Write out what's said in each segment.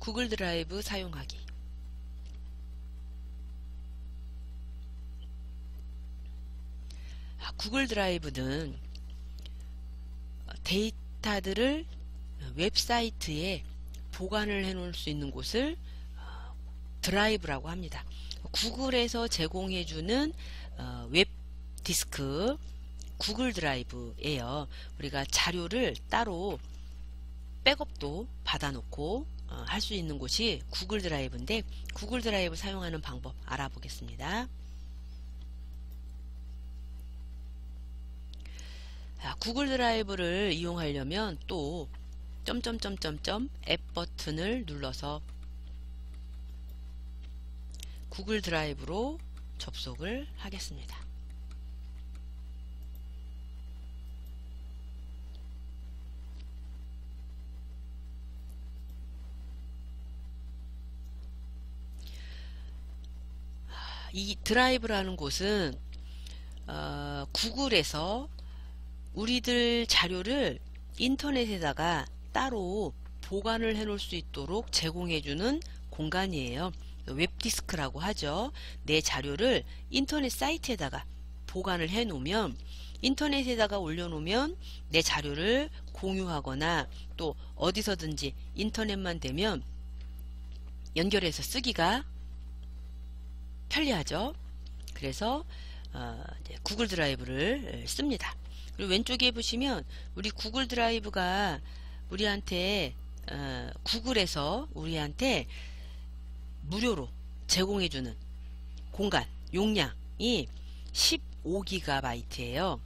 구글 드라이브 사용하기. 구글 드라이브는 데이터들을 웹사이트에 보관을 해 놓을 수 있는 곳을 드라이브라고 합니다. 구글에서 제공해주는 웹 디스크 구글 드라이브예요. 우리가 자료를 따로 백업도 받아놓고 할 수 있는 곳이 구글 드라이브인데, 구글 드라이브 사용하는 방법 알아보겠습니다. 구글 드라이브를 이용하려면 또 앱 버튼을 눌러서 구글 드라이브로 접속을 하겠습니다. 이 드라이브라는 곳은 구글에서 우리들 자료를 인터넷에다가 따로 보관을 해 놓을 수 있도록 제공해주는 공간이에요. 웹디스크라고 하죠. 내 자료를 인터넷 사이트에다가 보관을 해 놓으면, 인터넷에다가 올려놓으면 내 자료를 공유하거나 또 어디서든지 인터넷만 되면 연결해서 쓰기가 편리하죠. 그래서 이제 구글 드라이브를 씁니다. 그리고 왼쪽에 보시면 우리 구글 드라이브가 우리한테 구글에서 우리한테 무료로 제공해주는 공간 용량이 15GB예요.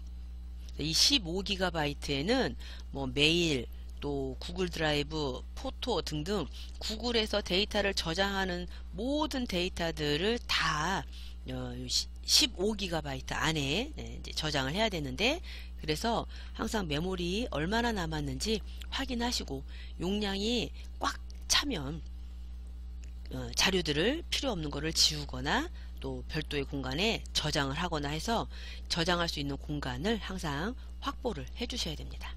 이 15GB에는 뭐 메일, 또 구글 드라이브, 포토 등등 구글에서 데이터를 저장하는 모든 데이터들을 다 15GB 안에 이제 저장을 해야 되는데, 그래서 항상 메모리 얼마나 남았는지 확인하시고 용량이 꽉 차면 자료들을 필요 없는 거를 지우거나 또 별도의 공간에 저장을 하거나 해서 저장할 수 있는 공간을 항상 확보를 해 주셔야 됩니다.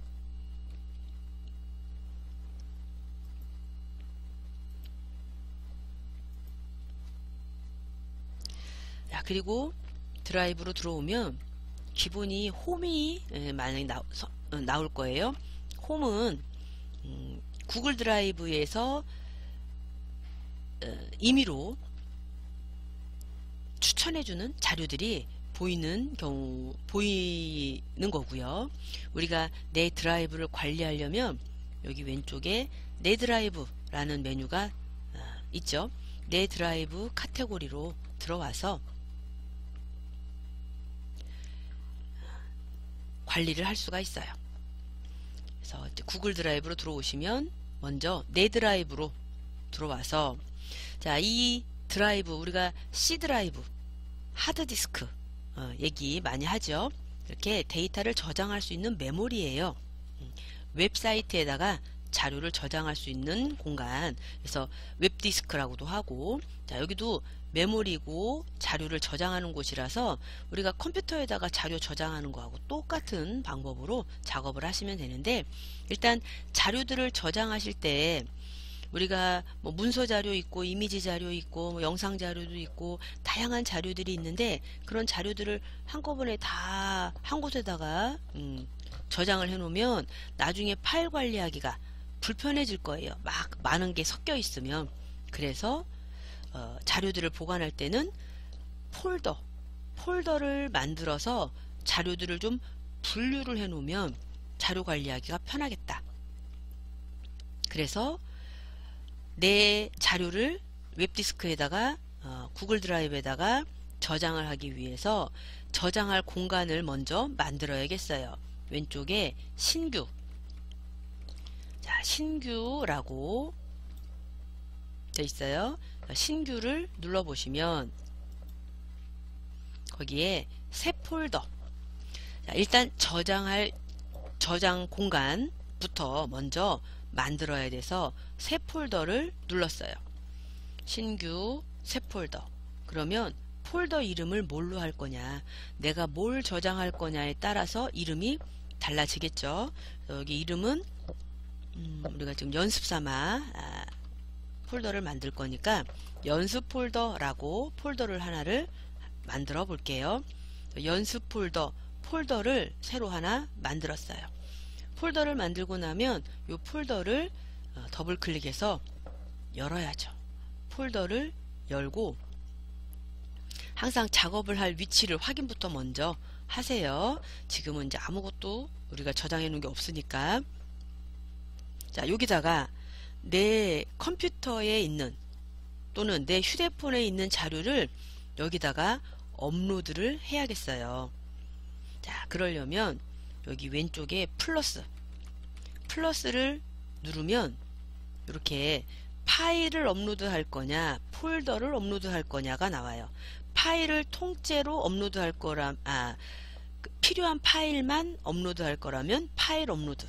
그리고 드라이브로 들어오면 기본이 홈이 만약에 나올 거예요. 홈은 구글 드라이브에서 임의로 추천해주는 자료들이 보이는 거고요. 우리가 내 드라이브를 관리하려면 여기 왼쪽에 내 드라이브라는 메뉴가 있죠. 내 드라이브 카테고리로 들어와서 관리를 할 수가 있어요. 그래서 이제 구글 드라이브로 들어오시면 먼저 내 드라이브로 들어와서, 자, 이 드라이브 우리가 C 드라이브, 하드디스크 얘기 많이 하죠. 이렇게 데이터를 저장할 수 있는 메모리예요. 웹사이트에다가 자료를 저장할 수 있는 공간, 그래서 웹디스크라고도 하고, 자, 여기도 메모리고 자료를 저장하는 곳이라서 우리가 컴퓨터에다가 자료 저장하는 거하고 똑같은 방법으로 작업을 하시면 되는데, 일단 자료들을 저장하실 때 우리가 뭐 문서 자료 있고 이미지 자료 있고 뭐 영상 자료도 있고 다양한 자료들이 있는데, 그런 자료들을 한꺼번에 다 한 곳에다가 저장을 해 놓으면 나중에 파일 관리하기가 불편해질 거예요. 막 많은 게 섞여 있으면. 그래서 자료들을 보관할 때는 폴더를 만들어서 자료들을 좀 분류를 해 놓으면 자료 관리하기가 편하겠다. 그래서 내 자료를 웹디스크에다가 구글 드라이브에다가 저장을 하기 위해서 저장할 공간을 먼저 만들어야겠어요. 왼쪽에 신규, 자, 신규라고 되어 있어요. 신규를 눌러보시면 거기에 새 폴더, 자, 일단 저장 공간부터 먼저 만들어야 돼서 새 폴더를 눌렀어요. 신규 새 폴더. 그러면 폴더 이름을 뭘로 할 거냐, 내가 뭘 저장할 거냐에 따라서 이름이 달라지겠죠. 여기 이름은 우리가 지금 연습 삼아 폴더를 만들 거니까 연습 폴더라고 폴더를 하나를 만들어 볼게요. 연습 폴더를 새로 하나 만들었어요. 폴더를 만들고 나면 이 폴더를 더블 클릭해서 열어야죠. 폴더를 열고 항상 작업을 할 위치를 확인부터 먼저 하세요. 지금은 이제 아무것도 우리가 저장해 놓은 게 없으니까. 자, 여기다가 내 컴퓨터에 있는 또는 내 휴대폰에 있는 자료를 여기다가 업로드를 해야겠어요. 자, 그러려면 여기 왼쪽에 플러스를 누르면 이렇게 파일을 업로드 할 거냐 폴더를 업로드 할 거냐가 나와요. 파일을 통째로 업로드 할 거라 필요한 파일만 업로드 할 거라면 파일 업로드,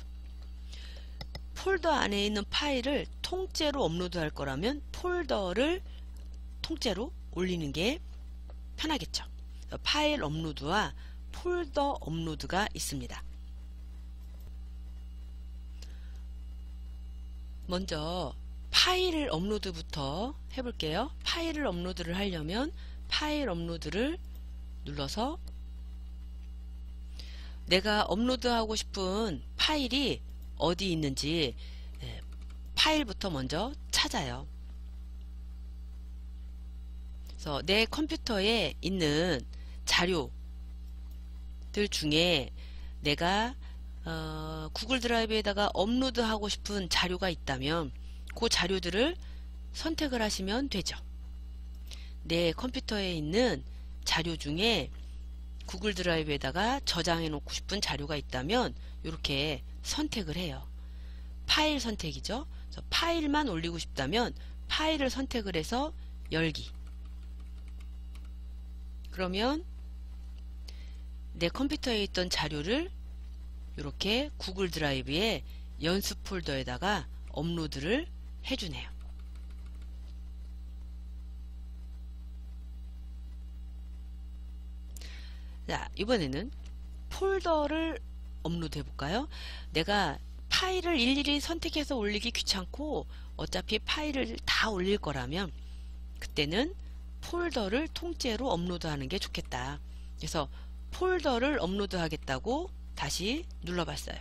폴더 안에 있는 파일을 통째로 업로드 할 거라면 폴더를 통째로 올리는 게 편하겠죠. 파일 업로드와 폴더 업로드가 있습니다. 먼저 파일 업로드부터 해볼게요. 파일을 업로드를 하려면 파일 업로드를 눌러서 내가 업로드하고 싶은 파일이 어디 있는지 파일부터 먼저 찾아요. 그래서 내 컴퓨터에 있는 자료들 중에 내가 구글 드라이브에다가 업로드하고 싶은 자료가 있다면 그 자료들을 선택을 하시면 되죠. 내 컴퓨터에 있는 자료 중에 구글 드라이브에다가 저장해 놓고 싶은 자료가 있다면 이렇게 선택을 해요. 파일 선택이죠. 그래서 파일만 올리고 싶다면 파일을 선택을 해서 열기. 그러면 내 컴퓨터에 있던 자료를 이렇게 구글 드라이브에 연습 폴더에다가 업로드를 해주네요. 자, 이번에는 폴더를 업로드 해볼까요? 내가 파일을 일일이 선택해서 올리기 귀찮고 어차피 파일을 다 올릴 거라면 그때는 폴더를 통째로 업로드하는 게 좋겠다. 그래서 폴더를 업로드 하겠다고 다시 눌러봤어요.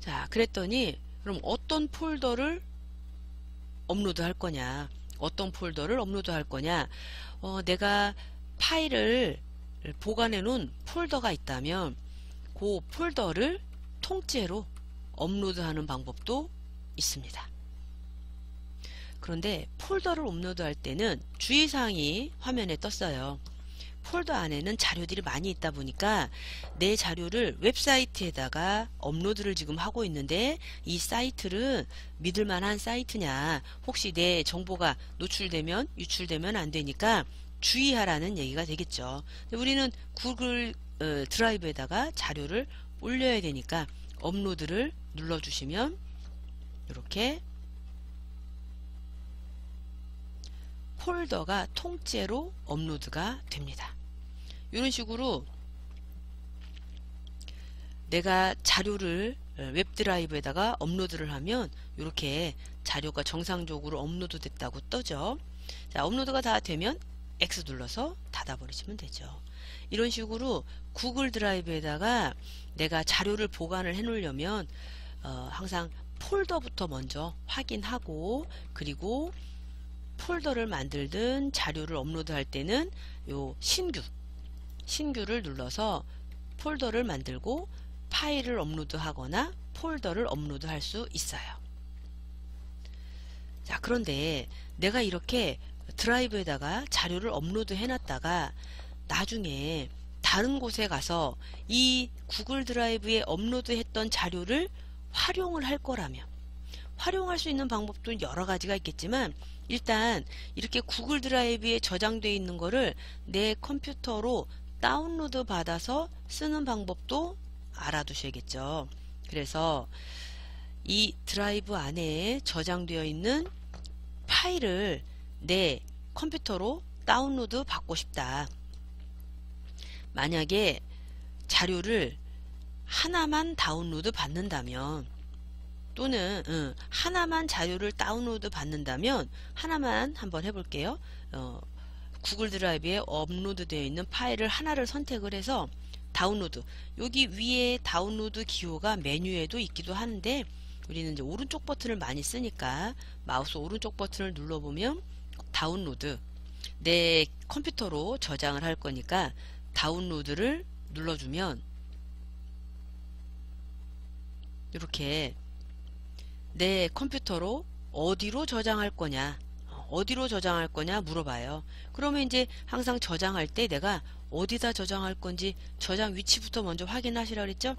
자, 그랬더니 그럼 어떤 폴더를 업로드 할 거냐, 어떤 폴더를 업로드 할 거냐, 내가 파일을 보관해 놓은 폴더가 있다면 그 폴더를 통째로 업로드하는 방법도 있습니다. 그런데 폴더를 업로드할 때는 주의사항이 화면에 떴어요. 폴더 안에는 자료들이 많이 있다 보니까 내 자료를 웹사이트에다가 업로드를 지금 하고 있는데 이 사이트는 믿을만한 사이트냐, 혹시 내 정보가 노출되면 유출되면 안 되니까 주의하라는 얘기가 되겠죠. 우리는 구글 드라이브에다가 자료를 올려야 되니까 업로드를 눌러주시면 이렇게 폴더가 통째로 업로드가 됩니다. 이런 식으로 내가 자료를 웹드라이브에다가 업로드를 하면 이렇게 자료가 정상적으로 업로드 됐다고 뜨죠. 자, 업로드가 다 되면 X 눌러서 닫아버리시면 되죠. 이런 식으로 구글 드라이브에다가 내가 자료를 보관을 해 놓으려면 항상 폴더부터 먼저 확인하고, 그리고 폴더를 만들든 자료를 업로드할 때는 요 신규를 눌러서 폴더를 만들고 파일을 업로드하거나 폴더를 업로드할 수 있어요. 자, 그런데 내가 이렇게 드라이브에다가 자료를 업로드 해놨다가 나중에 다른 곳에 가서 이 구글 드라이브에 업로드했던 자료를 활용을 할 거라면, 활용할 수 있는 방법도 여러 가지가 있겠지만 일단 이렇게 구글 드라이브에 저장되어 있는 거를 내 컴퓨터로 다운로드 받아서 쓰는 방법도 알아두셔야겠죠. 그래서 이 드라이브 안에 저장되어 있는 파일을 내 컴퓨터로 다운로드 받고 싶다. 만약에 자료를 하나만 다운로드 받는다면, 또는 하나만 자료를 다운로드 받는다면 하나만 한번 해볼게요. 구글 드라이브에 업로드 되어 있는 파일을 하나를 선택을 해서 다운로드, 여기 위에 다운로드 기호가 메뉴에도 있기도 하는데 우리는 이제 오른쪽 버튼을 많이 쓰니까 마우스 오른쪽 버튼을 눌러보면 다운로드, 내 컴퓨터로 저장을 할 거니까 다운로드를 눌러주면 이렇게 내 컴퓨터로 어디로 저장할 거냐 물어봐요. 그러면 이제 항상 저장할 때 내가 어디다 저장할 건지 저장 위치부터 먼저 확인하시라 그랬죠.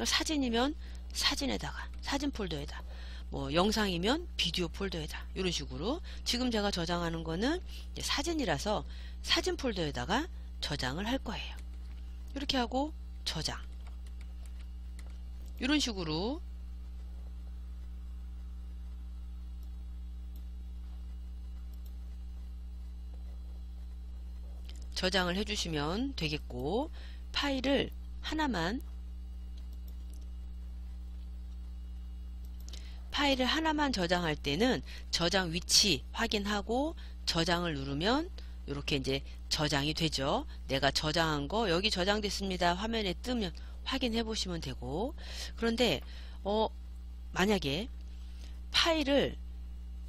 사진이면 사진에다가, 사진 폴더에다, 뭐 영상이면 비디오 폴더에다, 이런 식으로. 지금 제가 저장하는 거는 사진이라서 사진 폴더에다가 저장을 할 거예요. 이렇게 하고 저장, 이런 식으로 저장을 해주시면 되겠고, 파일을 하나만 저장할 때는 저장 위치 확인하고 저장을 누르면 이렇게 이제 저장이 되죠. 내가 저장한 거 여기 저장됐습니다. 화면에 뜨면 확인해 보시면 되고. 그런데 만약에 파일을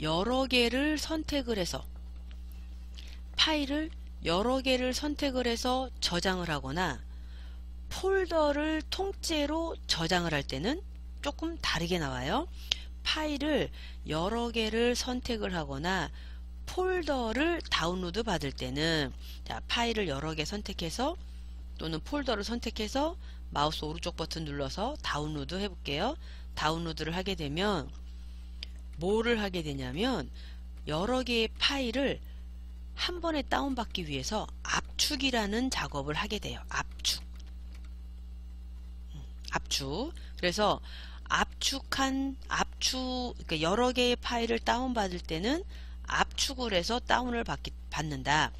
여러 개를 선택을 해서 저장을 하거나 폴더를 통째로 저장을 할 때는 조금 다르게 나와요. 파일을 여러 개를 선택을 하거나 폴더를 다운로드 받을 때는, 자, 파일을 여러 개 선택해서 또는 폴더를 선택해서 마우스 오른쪽 버튼 눌러서 다운로드 해볼게요. 다운로드를 하게 되면 뭐를 하게 되냐면 여러 개의 파일을 한 번에 다운받기 위해서 압축이라는 작업을 하게 돼요. 압축. 그래서 그러니까 여러 개의 파일을 다운받을 때는 압축을 해서 다운을 받는다.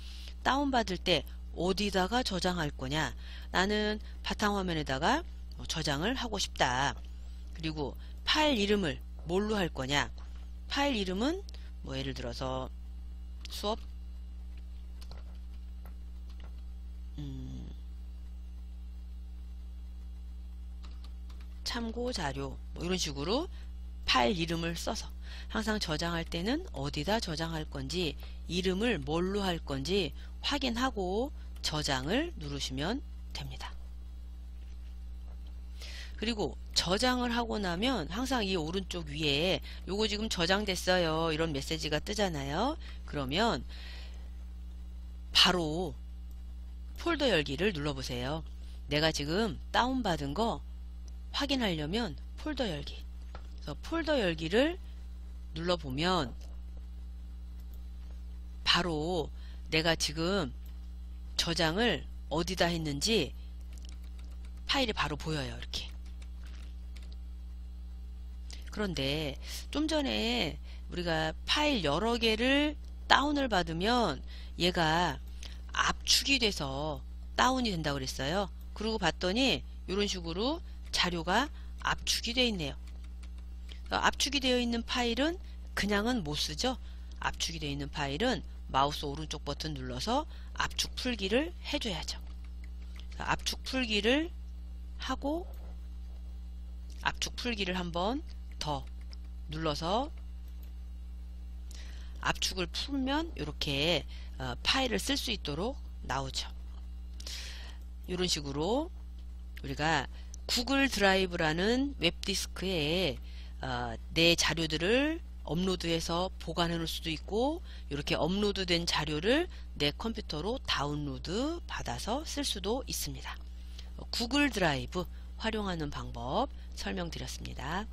다운받을 때 어디다가 저장할 거냐? 나는 바탕화면에다가 저장을 하고 싶다. 그리고 파일 이름을 뭘로 할 거냐? 파일 이름은 뭐 예를 들어서 수업 참고 자료, 뭐 이런 식으로 파일 이름을 써서 항상 저장할 때는 어디다 저장할 건지, 이름을 뭘로 할 건지 확인하고 저장을 누르시면 됩니다. 그리고 저장을 하고 나면 항상 이 오른쪽 위에 요거 지금 저장됐어요 이런 메시지가 뜨잖아요. 그러면 바로 폴더 열기를 눌러보세요. 내가 지금 다운받은 거 확인하려면 폴더 열기, 그래서 폴더 열기를 눌러보면 바로 내가 지금 저장을 어디다 했는지 파일이 바로 보여요. 이렇게. 그런데 좀 전에 우리가 파일 여러 개를 다운을 받으면 얘가 압축이 돼서 다운이 된다고 그랬어요. 그러고 봤더니 이런 식으로 자료가 압축이 되어 있네요. 압축이 되어 있는 파일은 그냥은 못 쓰죠. 압축이 되어 있는 파일은 마우스 오른쪽 버튼 눌러서 압축 풀기를 해줘야죠. 압축 풀기를 하고 압축 풀기를 한번 더 눌러서 압축을 풀면 이렇게 파일을 쓸 수 있도록 나오죠. 이런 식으로 우리가 구글 드라이브라는 웹디스크에 내 자료들을 업로드해서 보관해 놓을 수도 있고, 이렇게 업로드된 자료를 내 컴퓨터로 다운로드 받아서 쓸 수도 있습니다. 구글 드라이브 활용하는 방법 설명드렸습니다.